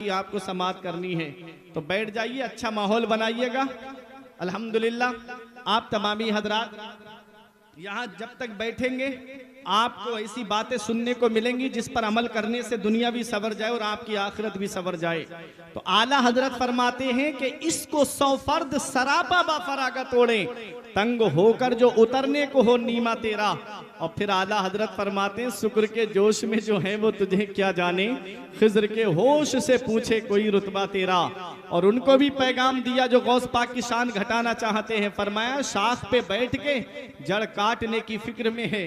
आपको समाअत करनी है तो बैठ जाइए, अच्छा माहौल बनाइएगा। अल्हम्दुलिल्लाह आप तमामी हजरात यहाँ जब तक बैठेंगे आपको ऐसी बातें सुनने को मिलेंगी जिस पर अमल करने से दुनिया भी सवर जाए और आपकी आखिरत भी सवर जाए। तो आला हजरत फरमाते हैं कि इसको 100 फर्द सरापा बाफरागा तोड़े, तंग होकर जो उतरने को हो नीमा तेरा। और फिर आला हजरत फरमाते हैं शुक्र के जोश में जो है वो तुझे क्या जाने, खिज्र के होश से पूछे कोई रुतबा तेरा। और उनको भी पैगाम दिया जो गौस पाक की शान घटाना चाहते हैं। फरमाया शाख पे बैठ के जड़ काटने की फिक्र में है,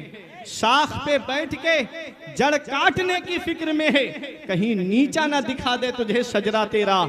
शाख पे बैठ के जड़ काटने की फिक्र में है, कहीं नीचा ना दिखा दे तुझे शजरा तेरा,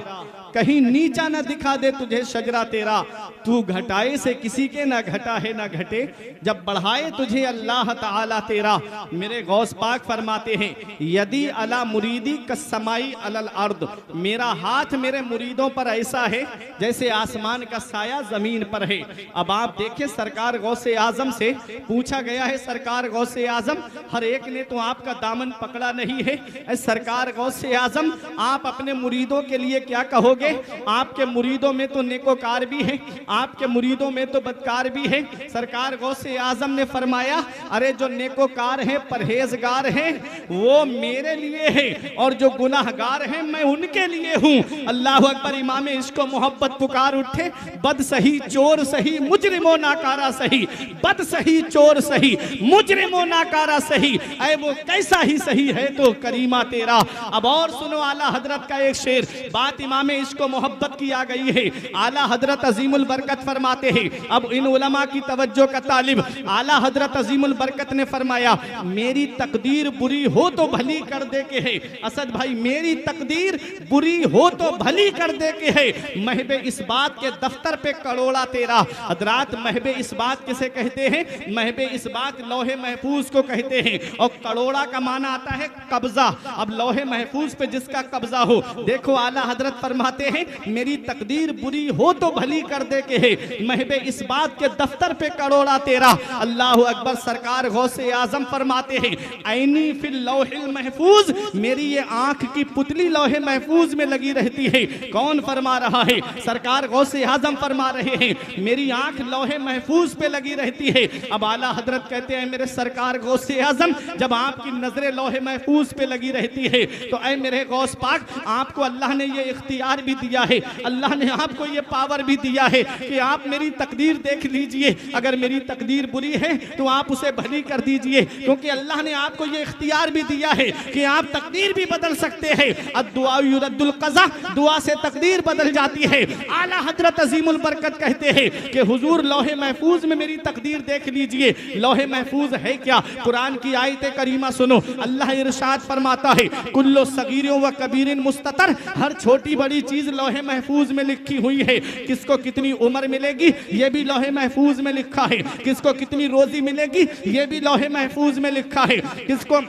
कहीं नीचा ना दिखा दे तुझे शजरा तेरा। तू घटाए से किसी के ना घटा है ना घटे, जब बढ़ाए तुझे अल्लाह ताला तेरा। मेरे गौस पाक फरमाते हैं यदि अला मुरीदी कसमाई अलल अर्द, मेरा हाथ मेरे मुरीदों पर ऐसा है जैसे आसमान का साया जमीन पर है। अब आप देखें सरकार गौसे आजम से पूछा गया है, सरकार गौसे आजम हर एक ने तो आपका दामन पकड़ा नहीं है, सरकार गौसे आजम आप अपने मुरीदों के लिए क्या कहोगे? आपके मुरीदों में तो नेकोकार भी है, आपके मुरीदों में तो बदकार भी है। सरकार गौसे आजम ने फरमाया अरे जो नेकोकार हैं परहेजगार हैं वो मेरे लिए है और जो गुनाहगार हैं मैं उनके लिए हूं। अल्लाह अकबर। इमाम इश्को मोहब्बत पुकार उठे, बद सही चोर सही मुजरिमो नाकारा सही, बद सही चोर सही मुजरिमो नाकारा सही, ऐ वो कैसा ही सही है तो करीमा तेरा। अब और सुनो आला हजरत का एक शेर, बात इमाम इश्को मोहब्बत की आ गई है। आला हजरत अजीमुल बरकत फरमाते हैं, अब इन उलमा की तवज्जो का तालिब, आला हजरत अजीमुल बरकत ने फरमाया मेरी तकदीर बुरी हो तो भली कर दे के है। असद भाई मेरी तकदीर बुरी हो तो भली कर दे के है, महबे इस बात के दफ्तर पे करोड़ा तेरा। हजरात महबे इस बात किसे कहते हैं? महबे इस बात लौहे महफूज को कहते हैं और करोड़ा का माना आता है कब्जा। अब लौहे महफूज पे जिसका कब्जा हो, देखो आला हजरत फरमाते हैं मेरी तकदीर बुरी हो तो भली कर दे के है, महबे इस बात के दफ्तर पे करोड़ा तेरा। अल्लाह अकबर। सरकार गौसे आजम फरमाते हैं ऐनी फिल लौहिल महफूज, मेरी ये आंख की पुतली लौहे महफूज में लगी रहती है। कौन फरमा रहा है? सरकार गौसे आजम फरमा रहे हैं मेरी आंख लौहे महफूज पे लगी रहती है। अब आला हजरत कहते हैं मेरे सरकार गौसे आजम जब आपकी नजरें लौहे महफूज पे लगी रहती है तो ऐ मेरे गौस पाक आपको अल्लाह ने ये इख्तियार भी दिया है, अल्लाह ने आपको ये पावर भी दिया है कि आप मेरी तकदीर देख लीजिए, अगर मेरी तकदीर बुरी है तो आप उसे भली कर दीजिए, क्योंकि अल्लाह ने आपको ये इख्तियार भी दिया है कि आप तकदीर भी बदल सकते हैं। अद्दुआ युरद्दुल क़ज़ा, दुआ से तकदीर बदल जाती है। आला हजरत अजीमुल बरकत कहते हैं कि हुजूर लौहे महफूज में मेरी तकदीर देख लीजिए। लौहे महफूज है क्या? कुरान की आयत करीमा सुनो, अल्लाह इरशाद फरमाता है कुल्लो सगीरिन व कबीरिन मुस्ततर, हर छोटी बड़ी चीज लौहे महफूज में लिखी हुई है। किसको कितनी उम्र मिलेगी ये भी लौहे महफूज में लिखा है, किसको कितनी रोजी मिलेगी ये भी लौहे महफूज में लिखा है, किसको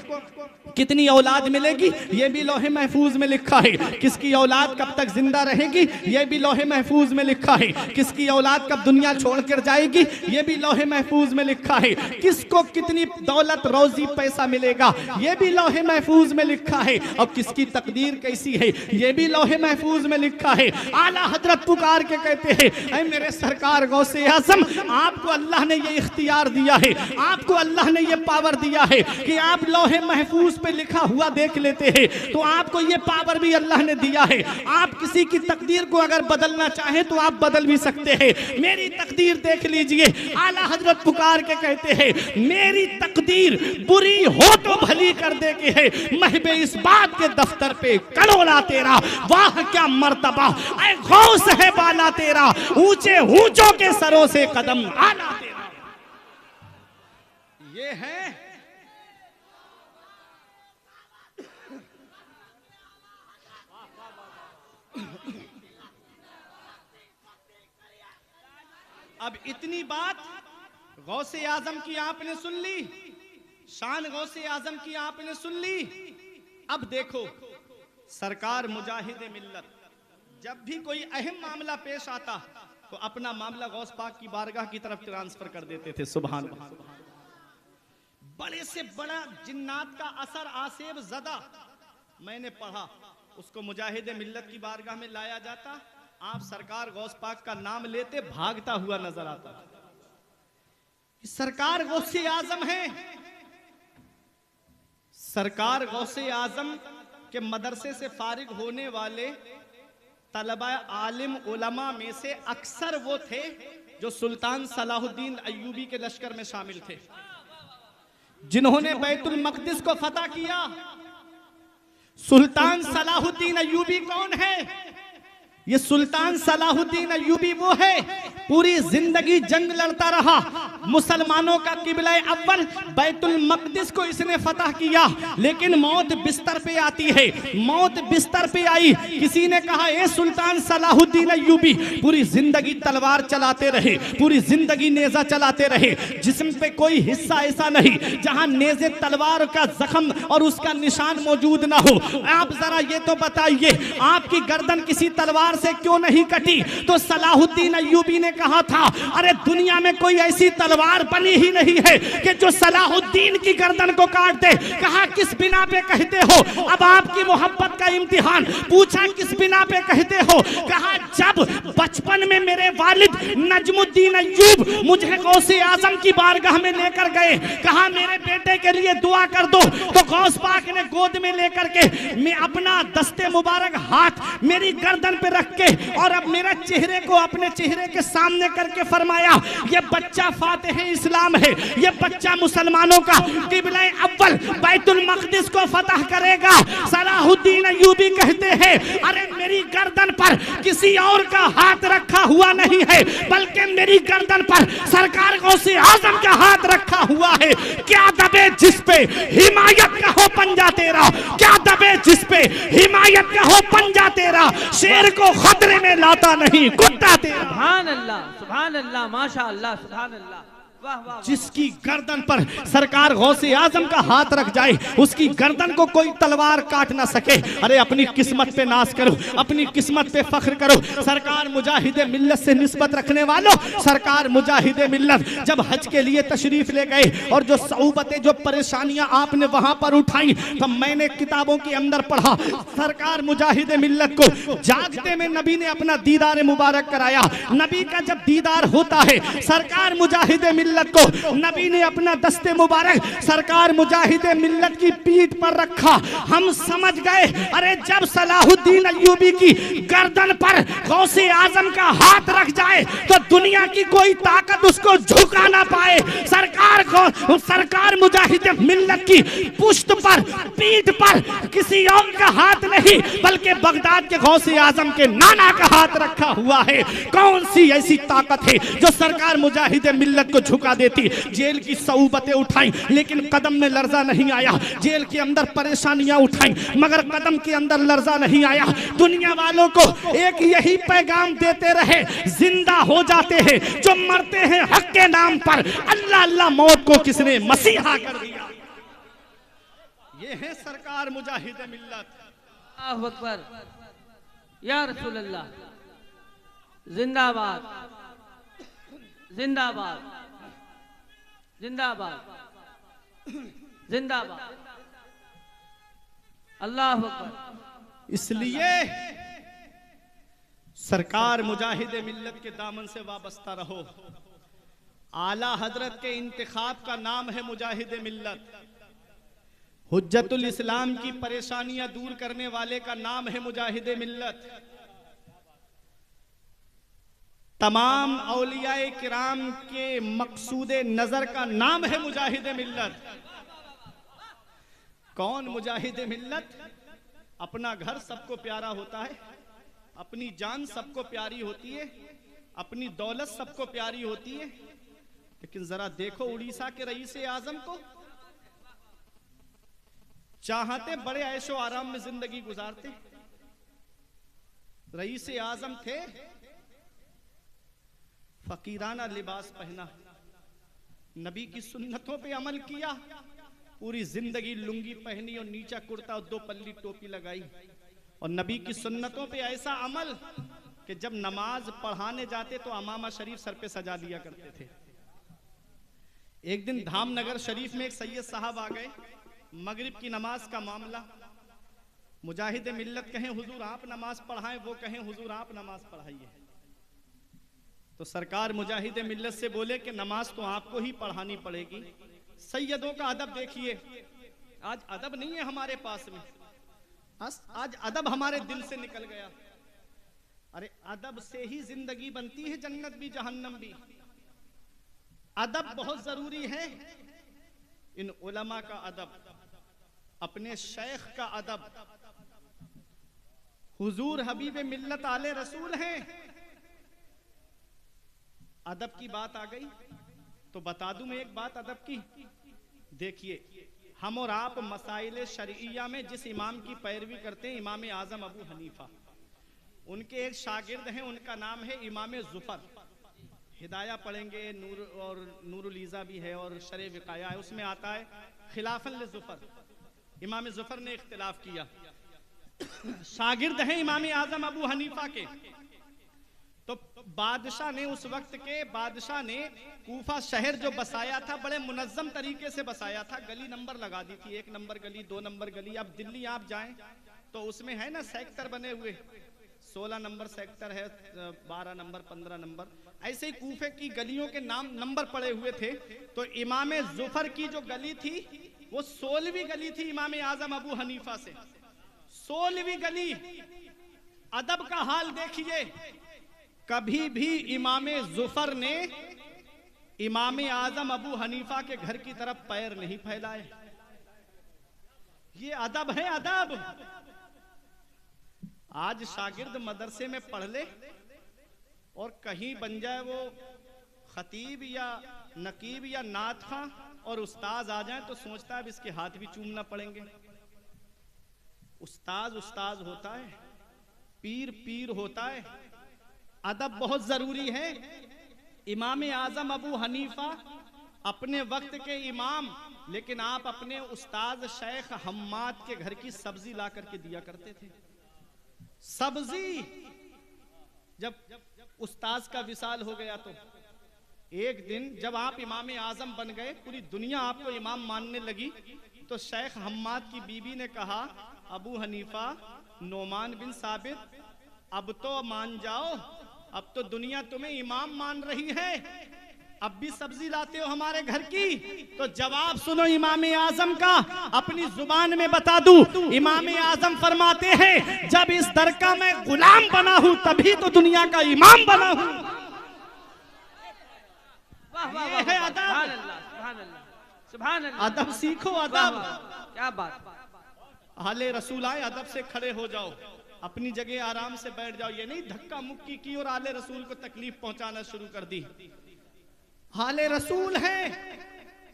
कितनी औलाद मिलेगी ये भी लौहे महफूज में लिखा है, किसकी औलाद कब तक जिंदा रहेगी ये भी लौहे महफूज में लिखा है, किसकी औलाद कब दुनिया छोड़कर जाएगी ये भी लौहे महफूज में लिखा है, किसको कितनी दौलत रोजी पैसा मिलेगा ये भी लौहे महफूज में लिखा है, और किसकी तकदीर कैसी है ये भी लौहे महफूज में लिखा है। आला हजरत पुकार के कहते हैं ऐ मेरे सरकार गौसे आज़म आपको अल्लाह ने ये इख्तियार दिया है, आपको अल्लाह ने ये पावर दिया है कि आप लौहे महफूज पे लिखा हुआ देख लेते हैं, तो आपको ये पावर भी अल्लाह ने दिया है। आप किसी की तकदीर को अगर बदलना चाहे तो आप बदल भी सकते हैं। मेरी तकदीर देख लीजिए। आला हजरत पुकार के कहते हैं मेरी तकदीर बुरी हो तो भली कर दे के है, महबे इस बात के दफ्तर पे करोड़ा तेरा। वाह क्या मर्तबा, ऐ गौस है बाला तेरा, ऊंचे ऊंचों के सरों से कदम आला तेरा। ये है अब इतनी बात गौसे आजम की आपने सुन ली, शान गौसे आजम की आपने सुन ली। अब देखो सरकार मुजाहिद मिल्लत जब भी कोई अहम मामला पेश आता तो अपना मामला गौस पाक की बारगाह की तरफ ट्रांसफर कर देते थे। सुभान अल्लाह। बड़े से बड़ा जिन्नात का असर आसेब ज़दा मैंने पढ़ा उसको मुजाहिद मिल्लत की बारगाह में लाया जाता, आप सरकार गौस पाक का नाम लेते भागता हुआ नजर आता। सरकार गौसे आजम है, सरकार गौसे आजम के मदरसे से फारिग होने वाले तलबा आलिम उलमा में से अक्सर वो थे जो सुल्तान सलाहुद्दीन अय्यूबी के लश्कर में शामिल थे, जिन्होंने बैतुल मक़दिस को फतह किया। सुल्तान सलाहुद्दीन अय्यूबी कौन है? ये सुल्तान सलाहुद्दीन अय्यूबी वो है, पूरी जिंदगी जंग लड़ता रहा, मुसलमानों का किबला अव्वल बैतुल मक़दिस को इसने फतह किया, लेकिन मौत बिस्तर पे आती है। मौत बिस्तर पे आई, किसी ने कहा ए सुल्तान सलाहुद्दीन अय्यूबी, पूरी जिंदगी तलवार चलाते रहे, पूरी जिंदगी नेजा चलाते रहे, जिस्म पे कोई हिस्सा ऐसा नहीं जहां नेजे तलवार का जख्म और उसका निशान मौजूद ना हो। आप जरा ये तो बताइए, आपकी गर्दन किसी तलवार से क्यों नहीं कटी? तो सलाहुद्दीन अय्यूबी ने कहा था, अरे दुनिया में कोई ऐसी तलवार बनी ही नहीं है कि जो सलाहुद्दीन की गर्दन को काट दे। कहा किस बिना पे कहते हो? अब आपकी मोहब्बत का इम्तिहान। पूछा किस बिना पे कहते हो? कहा जब बचपन में मेरे वालिद नजमुद्दीन अय्यूब मुझे गौसे आजम की बारगाह में लेकर गए, कहा मेरे बेटे के लिए दुआ कर दो, तो गौस पाक ने गोद में लेकर के मैं अपना दस्ते मुबारक हाथ मेरी गर्दन पे के और अब मेरा चेहरे को अपने चेहरे के सामने करके फरमाया, ये बच्चा फातिह इस्लाम है, ये बच्चा मुसलमानों का किबला अव्वल बैतुल मक़दिस को फतह करेगा। सलाहुद्दीन अय्यूबी कहते हैं, अरे मेरी गर्दन पर किसी और का हाथ रखा हुआ नहीं है, बल्कि मेरी गर्दन पर सरकार गौसे आजम का हाथ रखा हुआ है। क्या दबे जिस पे हिमायत का हो पंजा तेरा, क्या दबे जिस पे हिमायत का हो पंजा तेरा, शेर को खतरे में लाता नहीं कुत्ता तेरा। सुभान अल्लाह, माशा अल्लाह, सुभान अल्लाह। जिसकी गर्दन पर सरकार गौसे आजम का हाथ रख जाए, उसकी गर्दन को कोई तलवार काट ना सके। अरे अपनी किस्मत पे नाज करो, अपनी किस्मत पे फख्र करो। सरकार मुजाहिद मिल्लत से निस्बत रखने वालों, सरकार मुजाहिद मिल्लत जब हज के लिए तशरीफ ले गए और जो सऊबतें, जो परेशानियां आपने वहां पर उठाई, तो मैंने किताबों के अंदर पढ़ा, सरकार मुजाहिद मिल्लत को जागते में नबी ने अपना दीदार मुबारक कराया। नबी का जब दीदार होता है, सरकार मुजाहिद मिल्लत को नबी ने अपना दस्ते मुबारक सरकार मुजाहिद मिल्लत की पीठ पर रखा। हम समझ गए, अरे जब सलाहुद्दीन अय्यूबी की गर्दन पर गौसे आजम का हाथ रख जाए तो दुनिया की कोई ताकत उसको झुका ना पाए। सरकार मुजाहिद मिल्लत की पुश्त पर, पीठ पर किसी और का हाथ नहीं, बल्कि बगदाद के गौसे आजम के नाना का हाथ रखा हुआ है। कौन सी ऐसी ताकत है जो सरकार मुजाहिद मिल्लत को झुका देती? जेल की सऊबतें उठाई, लेकिन कदम में लर्जा नहीं आया। जेल के अंदर परेशानियां उठाई, मगर कदम के अंदर लर्जा नहीं आया। दुनिया वालों को एक यही पैगाम देते रहे, जिंदा हो जाते हैं जो मरते हैं हक के नाम पर। अल्लाह अल्लाह, मौत को किसने मसीहा कर दिया। ये है सरकार मुजाहिद मिल्लत। अल्लाहु अकबर, या रसूल अल्लाह, जिंदाबाद जिंदाबाद जिंदाबाद जिंदाबाद, अल्लाह अकबर। इसलिए सरकार मुजाहिद मिल्लत के दामन से वाबस्ता रहो। आला हजरत के इंतखाब का नाम है मुजाहिद मिल्लत। हुज्जतुल इस्लाम की परेशानियां दूर करने वाले का नाम है मुजाहिद मिल्लत। तमाम औलियाए किराम के मकसूदे नजर का नाम है मुजाहिद मिल्लत। कौन मुजाहिद मिल्लत? अपना घर सबको प्यारा होता है, अपनी जान सबको प्यारी होती है, अपनी दौलत सबको प्यारी होती है, लेकिन जरा देखो उड़ीसा के रईस आजम को, चाहते बड़े ऐशो आराम में जिंदगी गुजारते। रईस आजम थे, फकीराना लिबास पहना, नबी की सुन्नतों पे अमल किया, पूरी जिंदगी लुंगी पहनी और नीचा कुर्ता और 2 पल्ली टोपी लगाई, और नबी की सुन्नतों पे ऐसा अमल कि जब नमाज पढ़ाने जाते तो अमामा शरीफ सर पे सजा लिया करते थे। एक दिन धामनगर शरीफ में एक सैयद साहब आ गए, मगरिब की नमाज का मामला, मुजाहिद मिल्लत कहें हुजूर आप नमाज पढ़ाएं, वो कहें हुजूर आप नमाज पढ़ाइए। तो सरकार मुजाहिद मिल्लत से बोले कि नमाज तो आपको ही पढ़ानी पड़ेगी। सैयदों का अदब देखिए, आज अदब नहीं है हमारे पास में, आज अदब हमारे दिल से निकल गया। अरे अदब से ही जिंदगी बनती है, जन्नत भी जहन्नम भी। अदब बहुत जरूरी है। इन उलमा का अदब, अपने शेख का अदब, हुजूर हबीब मिल्लत आले रसूल हैं। अदब की बात आ गई तो बता दूं मैं एक बात अदब की। देखिए हम और आप मसाइल शरइया में जिस इमाम की पैरवी करते हैं, इमाम आजम अबू हनीफा, उनके एक शागिर्द हैं, उनका नाम है इमाम जुफर। हिदाया पढ़ेंगे, नूर और नूरुल ईज़ा भी है और शरे विकाया है, उसमें आता है खिलाफन ले जुफर। इमाम जुफर ने इख्तिलाफ किया, शागिर्द हैं इमाम आजम अबू हनीफा के। तो बादशाह ने, उस वक्त के बादशाह ने कूफा शहर जो बसाया था, बड़े मुनज्जम तरीके से बसाया था। गली नंबर लगा दी थी, 1 नंबर गली, 2 नंबर गली। अब दिल्ली आप जाएं तो उसमें है ना सेक्टर बने हुए, 16 नंबर सेक्टर है, 12 नंबर, 15 नंबर, ऐसे ही कूफे की गलियों के नाम नंबर पड़े हुए थे। तो इमाम जुफर की जो गली थी वो 16वीं गली थी इमाम आजम अबू हनीफा से, 16वीं गली। अदब का हाल देखिए, कभी भी इमाम जुफर ने इमाम आजम अबू हनीफा के घर की तरफ पैर नहीं फैलाए। ये अदब है, अदब। आज शागिर्द मदरसे में पढ़ ले और कहीं बन जाए वो खतीब या नकीब या नात खां और उस्ताज आ जाए तो सोचता है अब इसके हाथ भी चूमना पड़ेंगे। उस्ताज उस्ताज होता है, पीर पीर होता है। अदब बहुत जरूरी है। इमाम आजम अबू हनीफा अपने वक्त के इमाम, लेकिन आप अपने उस्ताद शेख हम्माद के घर की सब्जी ला करके दिया करते थे। सब्जी, जब उस्ताद का विसाल हो गया तो एक दिन जब आप इमाम आजम बन गए, पूरी दुनिया आपको इमाम मानने लगी, तो शेख हम्माद की बीबी ने कहा, अबू हनीफा, नोमान बिन साबित, अब तो मान जाओ, अब तो दुनिया तुम्हें इमाम मान रही है, अब भी सब्जी लाते हो हमारे घर की। तो जवाब सुनो इमाम आजम का, अपनी जुबान में बता दूं। इमाम आजम फरमाते हैं, जब इस दर का मैं गुलाम बना हूं तभी तो दुनिया का इमाम बना हूं। ये है अदब। सुभान अल्लाह, अदब सीखो, अदब। क्या बात। आले रसूल आए, अदब से खड़े हो जाओ, अपनी जगह आराम से बैठ जाओ। ये नहीं धक्का मुक्की की और आले रसूल को तकलीफ पहुंचाना शुरू कर दी। आले रसूल है,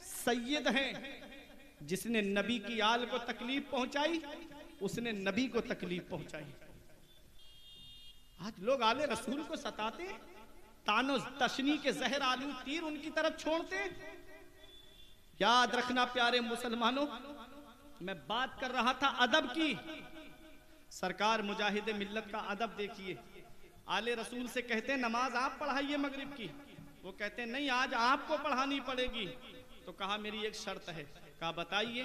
सैयद है, जिसने नबी की आल को तकलीफ पहुंचाई उसने नबी को तकलीफ पहुंचाई। आज लोग आले रसूल को सताते, तानो तशनी के जहर आलू तीर उनकी तरफ छोड़ते। याद रखना प्यारे मुसलमानों, मैं बात कर रहा था अदब की। सरकार मुजाहिद मिल्लत का अदब देखिए। आले रसूल से कहते हैं नमाज आप पढ़ाइए मगरिब की, वो कहते हैं नहीं आज आपको पढ़ानी पड़ेगी। तो कहा मेरी एक शर्त है। कहा बताइए।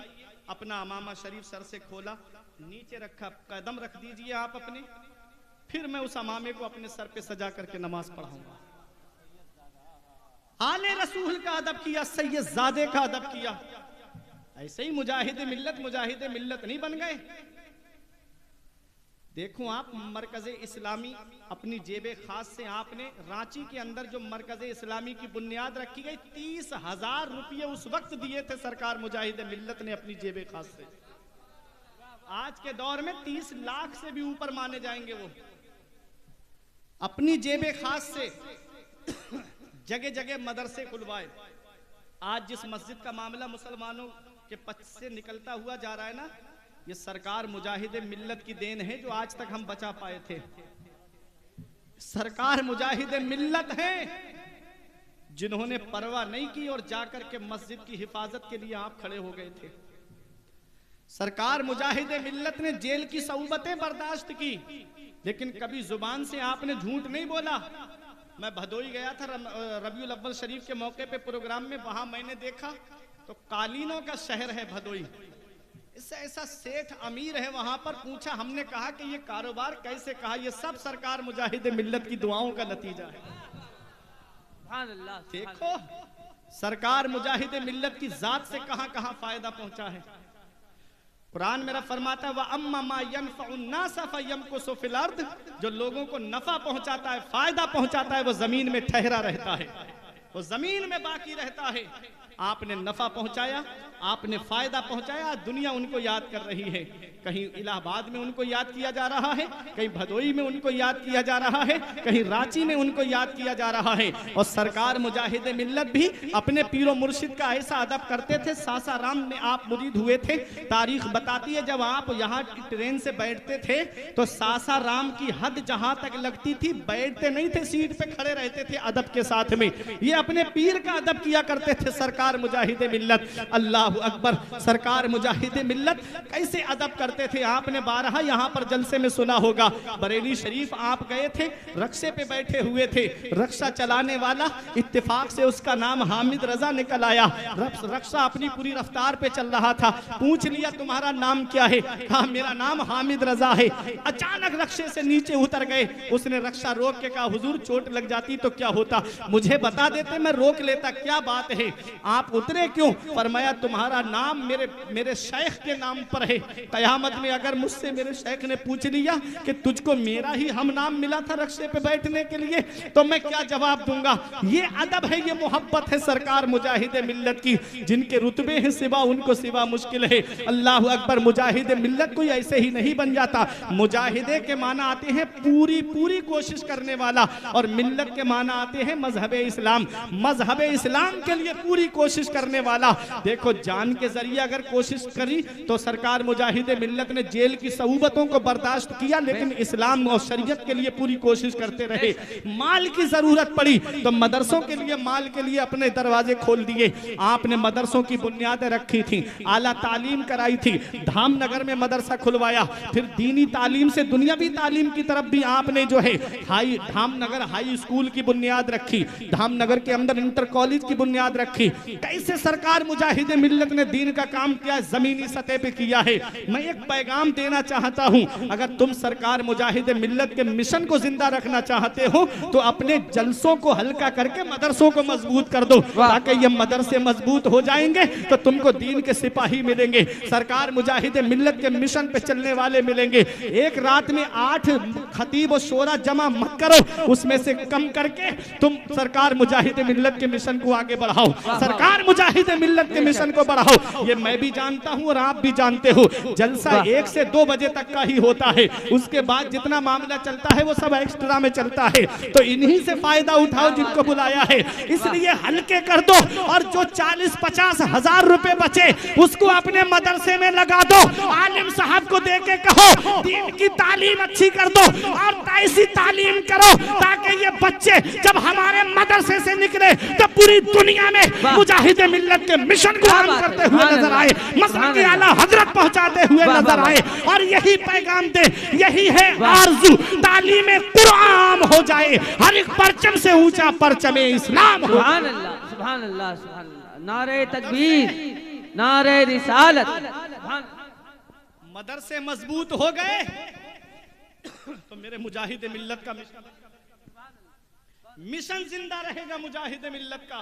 अपना अमामा शरीफ सर से खोला, नीचे रखा, कदम रख दीजिए आप अपने, फिर मैं उस अमामे को अपने सर पे सजा करके नमाज पढ़ाऊंगा। आले रसूल का अदब किया, सैयद ज़ादे का अदब किया। ऐसे ही मुजाहिद मिल्लत नहीं बन गए। देखो आप मरकज़े इस्लामी अपनी जेबे खास से आपने रांची के अंदर जो मरकज़े इस्लामी की बुनियाद रखी गई, 30,000 रुपये उस वक्त दिए थे सरकार मुजाहिद मिल्लत ने अपनी जेबे खास से। आज के दौर में 30 लाख से भी ऊपर माने जाएंगे। वो अपनी जेबे खास से जगह जगह मदरसे खुलवाए। आज जिस मस्जिद का मामला मुसलमानों के पक्ष से निकलता हुआ जा रहा है ना, ये सरकार मुजाहिद मिल्लत की देन है जो आज तक हम बचा पाए थे। सरकार मुजाहिद मिल्लत है जिन्होंने परवाह नहीं की और जाकर के मस्जिद की हिफाजत के लिए आप खड़े हो गए थे। सरकार मुजाहिद मिल्लत ने जेल की सऊबतें बर्दाश्त की, लेकिन कभी जुबान से आपने झूठ नहीं बोला। मैं भदोई गया था रबीउल अव्वल शरीफ के मौके पे प्रोग्राम में, वहां मैंने देखा तो कालीनों का शहर है भदोई। इससे ऐसा सेठ अमीर है वहां पर, पूछा, हमने कहा कि ये कारोबार कैसे, कहा ये सब सरकार मुजाहिद मिल्लत की दुआओं का नतीजा है। देखो सरकार मुजाहिद मिल्लत की जात से कहां कहां फायदा पहुंचा है। कुरान मेरा फरमाता है व अम्मा मा यनफउन नास फयमकुसु फिल अर्द, जो लोगों को नफा पहुंचाता है, फायदा पहुंचाता है, वो जमीन में ठहरा रहता है, वो जमीन में बाकी रहता है। आपने नफा पहुंचाया, आपने फायदा पहुंचाया, दुनिया उनको याद कर रही है। कहीं इलाहाबाद में उनको याद किया जा रहा है, कहीं भदोई में उनको याद किया जा रहा है, कहीं रांची में उनको याद किया जा रहा है। और सरकार मुजाहिद मिल्लत भी अपने पीरो मुर्शिद का ऐसा अदब करते थे। सासाराम में आप मुरीद हुए थे, तारीख बताती है जब आप यहाँ ट्रेन से बैठते थे तो सासाराम की हद जहां तक लगती थी, बैठते नहीं थे, सीट पे खड़े रहते थे अदब के साथ में। ये अपने पीर का अदब किया करते थे सरकार मुजाहिद मिल्लत। अल्लाह अकबर, सरकार मुजाहिद मिल्लत कैसे अदब करते थे आपने बारहा यहाँ पर जलसे में सुना होगा। बरेली शरीफ आप गए थे, रक्शे पे बैठे हुए थे, रक्शा चलाने वाला इत्तेफाक से उसका नाम हामिद रजा निकल आया। रक्शा अपनी पूरी रफ्तार पे चल रहा था, पूछ लिया तुम्हारा नाम क्या है, कहा मेरा नाम हामिद रजा है। अचानक रक्शे से नीचे उतर गए, उसने रक्शा रोक के कहा हुजूर चोट लग जाती तो क्या होता, मुझे बता देते मैं रोक लेता, क्या बात है आप उतरे क्यों? फरमाया तुम्हारा नाम मेरे शेख के नाम पर है, कयामत में अगर मुझसे मेरे शेख ने पूछ लिया कि तुझको मेरा ही हम नाम मिला था रक्शे पे बैठने के लिए तो मैं क्या जवाब दूंगा। ये अदब है, ये मोहब्बत है सरकार मुजाहिद मिल्लत की। जिनके रुतबे हैं सिवा उनको सिवा मुश्किल है। अल्लाह अकबर, मुजाहिद मिल्लत कोई ऐसे ही नहीं बन जाता। मुजाहिदे के माना आते हैं पूरी पूरी कोशिश करने वाला, और मिल्लत के माना आते हैं मजहब इस्लाम, मजहब इस्लाम के लिए पूरी कोशिश करने वाला। देखो जान के जरिए अगर कोशिश करी तो सरकार मुजाहिद मिल्लत ने जेल की सऊबतों को बर्दाश्त किया, लेकिन इस्लाम और शरीयत के लिए पूरी कोशिश करते रहे। माल की जरूरत पड़ी तो मदरसों के लिए, माल के लिए अपने दरवाजे खोल दिए। आपने मदरसों की बुनियादें रखी थी, आला तालीम कराई थी, धामनगर में मदरसा खुलवाया, फिर दीनी तालीम से दुनियावी तालीम की तरफ भी आपने जो है धामनगर हाई स्कूल की बुनियाद रखी, धामनगर के अंदर इंटर कॉलेज की बुनियाद रखी। कैसे सरकार मुजाहिद मिल्लत ने दीन का काम किया, जमीनी सतह पे किया है। मैं एक पैगाम देना चाहता हूं, अगर तुम सरकार मुजाहिद मिल्लत के मिशन को जिंदा रखना चाहते हो तो अपने जलसों को हल्का करके मदरसों को मजबूत कर दो, ताकि ये मदरसे मजबूत हो जाएंगे तो तुमको दीन के सिपाही मिलेंगे, सरकार मुजाहिद मिल्लत के मिशन पे चलने वाले मिलेंगे। एक रात में 8 खतीब और शोरा जमा मत करो, उसमें से कम करके तुम सरकार मुजाहिद मिल्लत के मिशन को आगे बढ़ाओ, सरकार मुजाहिद मिल्लत के मिशन को बढ़ाओ। ये मैं भी जानता हूं और आप भी जानते हो, जलसा 1 से 2 बजे तक का ही होता है, उसके बाद जितना मामला चलता है वो सब एक्स्ट्रा में चलता है। तो इन्हीं से फायदा उठाओ जिनको बुलाया है, इसलिए हल्के कर दो, और जो 40-50 हजार रुपए बचे उसको अपने मदरसे में लगा दो, आलिम साहब को दे के कहो दीन की तालीम अच्छी कर दो और ऐसी तालीम करो ताकि ये बच्चे जब हमारे मदरसे से निकले तो पूरी दुनिया में मुजाहिद मिल्लत के मिशन को आम करते हुए नजर आए, मसलन की आला हजरत पहुंचाते हुए नजर आए। और यही पैगाम दे, यही है आरज़ू, तालीम कुरान हो जाए, हर एक परचम से ऊंचा परचम इस्लाम हो। सुभान अल्लाह, सुभान अल्लाह, सुभान अल्लाह, नारे तकबीर, नारे रिसालत। मदरसे मजबूत हो गए तो मेरे मुजाहिद मिल्लत का मिशन जिंदा रहेगा, मुजाहिद मिल्लत का।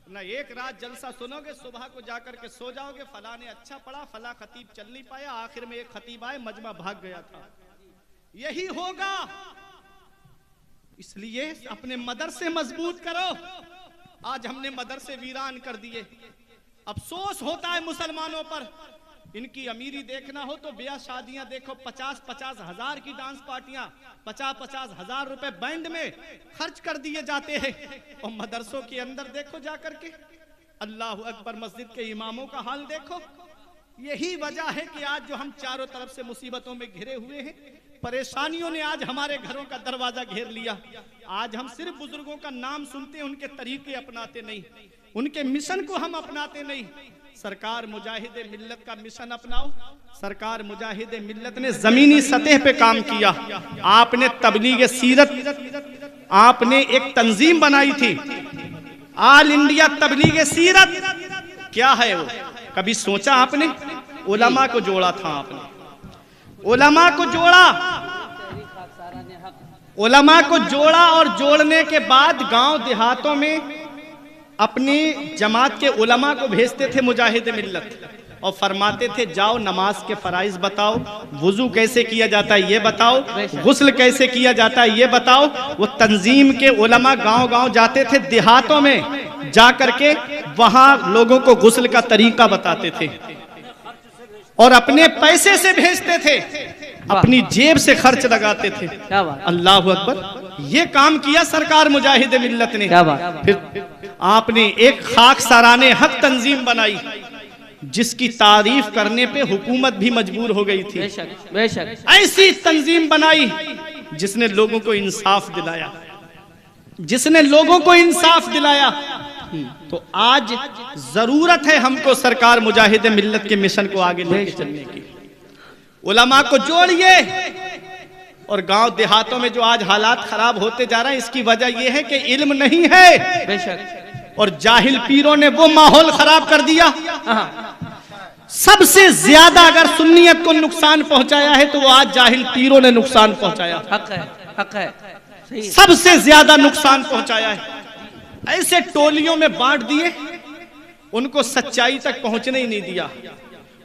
ना एक रात जलसा सुनोगे, सुबह को जाकर के सो जाओगे, फला ने अच्छा पढ़ा, फला खतीब चल नहीं पाया, आखिर में एक खतीब आए, मजमा भाग गया था। यही होगा, इसलिए अपने मदरसे मजबूत करो। आज हमने मदरसे वीरान कर दिए, अफसोस होता है मुसलमानों पर। इनकी अमीरी देखना हो तो ब्याह शादियां देखो, 50-50 हजार की डांस पार्टियां, 50-50 हजार रुपए बैंड में खर्च कर दिए जाते हैं। और मदरसों के अंदर देखो जाकर के, अल्लाह अकबर, मस्जिद के इमामों का हाल देखो। यही वजह है कि आज जो हम चारों तरफ से मुसीबतों में घिरे हुए हैं, परेशानियों ने आज हमारे घरों का दरवाजा घेर लिया। आज हम सिर्फ बुजुर्गों का नाम सुनते हैं, उनके तरीके अपनाते नहीं, उनके मिशन को हम अपनाते नहीं। सरकार मुजाहिद मिल्लत का मिशन अपनाओ। सरकार मुजाहिद मिल्लत ने जमीनी सतह पे काम किया। आपने तबलीग सीरत, आपने एक तंजीम बनाई थी, ऑल इंडिया तबलीग सीरत। क्या है वो, कभी सोचा आपने? उलमा को जोड़ा था आपने, उलमा को जोड़ा, उलमा को जोड़ा और जोड़ने के बाद गांव देहातों में अपनी जमात के उलमा को भेजते थे मुजाहिद मिल्लत और फरमाते थे जाओ नमाज के फराइज बताओ, वुजू कैसे किया जाता है ये बताओ, गुस्ल कैसे किया जाता है ये बताओ। वो तंजीम के उलमा गांव गांव जाते थे, देहातों में जा करके वहां लोगों को गुस्ल का तरीका बताते थे और अपने पैसे से भेजते थे, अपनी जेब से खर्च लगाते थे। अल्लाह अकबर, ये काम किया सरकार मुजाहिद मिल्लत ने। फिर आपने एक खाक सराने हक तंजीम बनाई जिसकी तारीफ करने पे हुकूमत भी मजबूर हो गई थी। बेशक, बेशक। ऐसी तंजीम बनाई जिसने लोगों को इंसाफ दिलाया, जिसने लोगों को इंसाफ दिलाया। तो आज जरूरत है हमको सरकार मुजाहिद मिल्लत के मिशन को आगे लेके चलने की। उलमा को जोड़िए। और गांव देहातों में जो आज हालात खराब होते जा रहे हैं, इसकी वजह यह है कि इल्म नहीं है। बेशक। और जाहिल पीरों ने वो माहौल खराब कर दिया। सबसे ज्यादा अगर सुन्नियत को नुकसान पहुंचाया है तो वो आज जाहिल पीरों ने नुकसान पहुंचाया। हक है, हक है। सही। सबसे ज्यादा नुकसान पहुंचाया है। ऐसे टोलियों में बांट दिए, उनको सच्चाई तक पहुंचने ही नहीं दिया।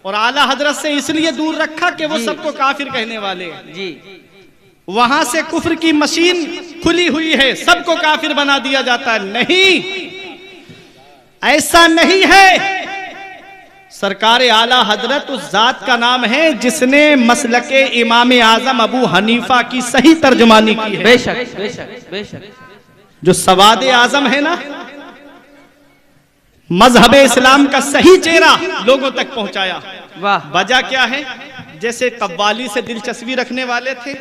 और आला हजरत से इसलिए दूर रखा कि वो सबको काफिर कहने वाले हैं। जी। वहां से कुफ्र की मशीन खुली हुई है, सबको काफिर बना दिया जाता है। नहीं, ऐसा नहीं है। सरकार आला हजरत उस जात का नाम है जिसने मसलके इमाम आजम अबू हनीफा की सही तर्जुमानी की है। बेशक, बेशक, बेशक। जो सवाद आजम है ना, मजहब इस्लाम का सही चेहरा लोगों तक पहुंचाया। वाह। वजह क्या है? जैसे कव्वाली से दिलचस्पी रखने वाले थे,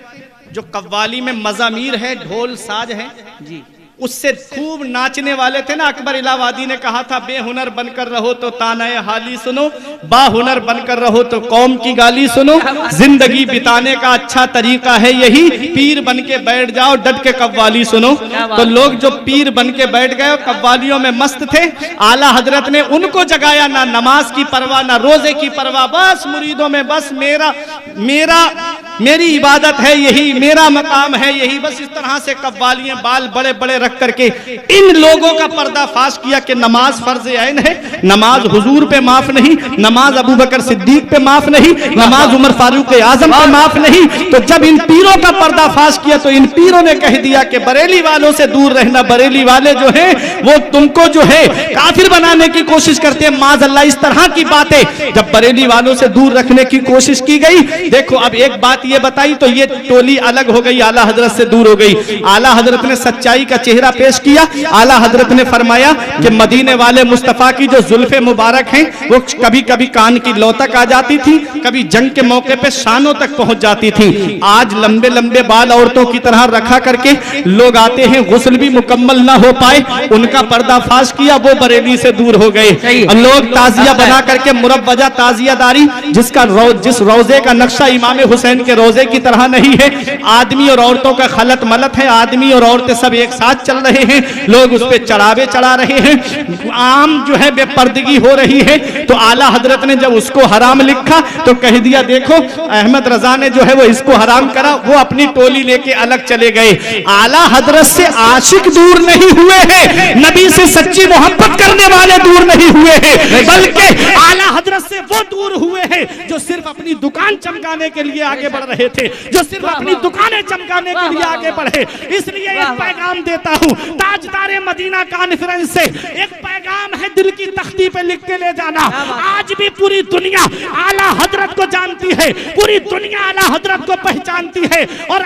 जो कव्वाली में मज़ामीर है, ढोल साज है जी, उससे खूब नाचने वाले थे ना। अकबर इलाहाबादी ने कहा था बेहुनर बनकर रहो तो तानाए हाली सुनो, बाहुनर बनकर रहो तो कौम की गाली सुनो। जिंदगी बिताने का अच्छा तरीका है यही, पीर बन के बैठ जाओ डट के कव्वाली सुनो। तो लोग जो पीर बन के बैठ गए कव्वालियों में मस्त थे, आला हजरत ने उनको जगाया। ना नमाज की परवाह, ना रोजे की परवाह, बस मुरीदों में बस मेरी इबादत है यही, मेरा मकाम है यही। बस इस तरह से कव्वालियां बाल बड़े बड़े रख करके इन लोगों का पर्दाफाश किया कि नमाज फर्ज ऐन है, नमाज हुजूर पे माफ नहीं, नमाज अबू बकर सिद्दीक पे माफ नहीं, नमाज उमर फारूक आजम पे माफ नहीं। तो जब इन पीरों का पर्दाफाश किया तो इन पीरों ने कह दिया कि बरेली वालों से दूर रहना, बरेली वाले जो हैं वो तुमको जो है काफिर बनाने की कोशिश करते हैं। माज़अल्लाह इस तरह की बातें जब बरेली वालों से दूर रखने की कोशिश की गई। देखो अब एक बात ये बताई तो ये टोली अलग हो गई, आला हजरत से दूर हो गई। आला हजरत ने सच्चाई का चेहरा पेश किया। आला हजरत ने फरमाया कि मदीने वाले मुस्तफा की जो जुल्फे मुबारक हैं वो कभी कभी कान की लौ तक आ जाती थी, कभी जंग के मौके पे शानों तक पहुंच जाती थी। आज लंबे लंबे बाल औरतों की तरह रखा करके लोग आते हैं, गुस्ल भी मुकम्मल ना हो पाए, उनका पर्दाफाश किया, वो बरेली से दूर हो गए। लोग ताजिया बना करके मुरव्वजा ताजियादारी, जिस रोजे का नक्शा इमाम हुसैन के रोजे की तरह नहीं है, आदमी और औरतों का खलत मलत है, आदमी और औरतें सब एक साथ चल रहे हैं, लोग उस पे चढ़ावे चढ़ा रहे हैं, आम जो है बेपर्दगी हो रही है। तो आला हजरत ने जब उसको हराम लिखा तो कह दिया देखो अहमद रजा ने जो है वो इसको हराम करा, वो अपनी टोली लेके अलग चले गए। आला हजरत से आशिक दूर नहीं हुए हैं, नबी से सच्ची मोहब्बत करने वाले दूर नहीं हुए हैं, बल्कि आला हजरत से वो दूर हुए हैं जो सिर्फ अपनी दुकान चमकाने के लिए आगे बढ़ रहे थे, जो सिर्फ अपनी दुकानें चमकाने के लिए आगे बढ़े। इसलिए एक पैगाम देता हूं ताजदारे मदीना कॉन्फ्रेंस से, एक पैगाम है दिल की तख्ती पे लिख के ले जाना। आज भी पूरी दुनिया आला हजरत को जानती है, पूरी दुनिया आला हजरत को पहचानती है और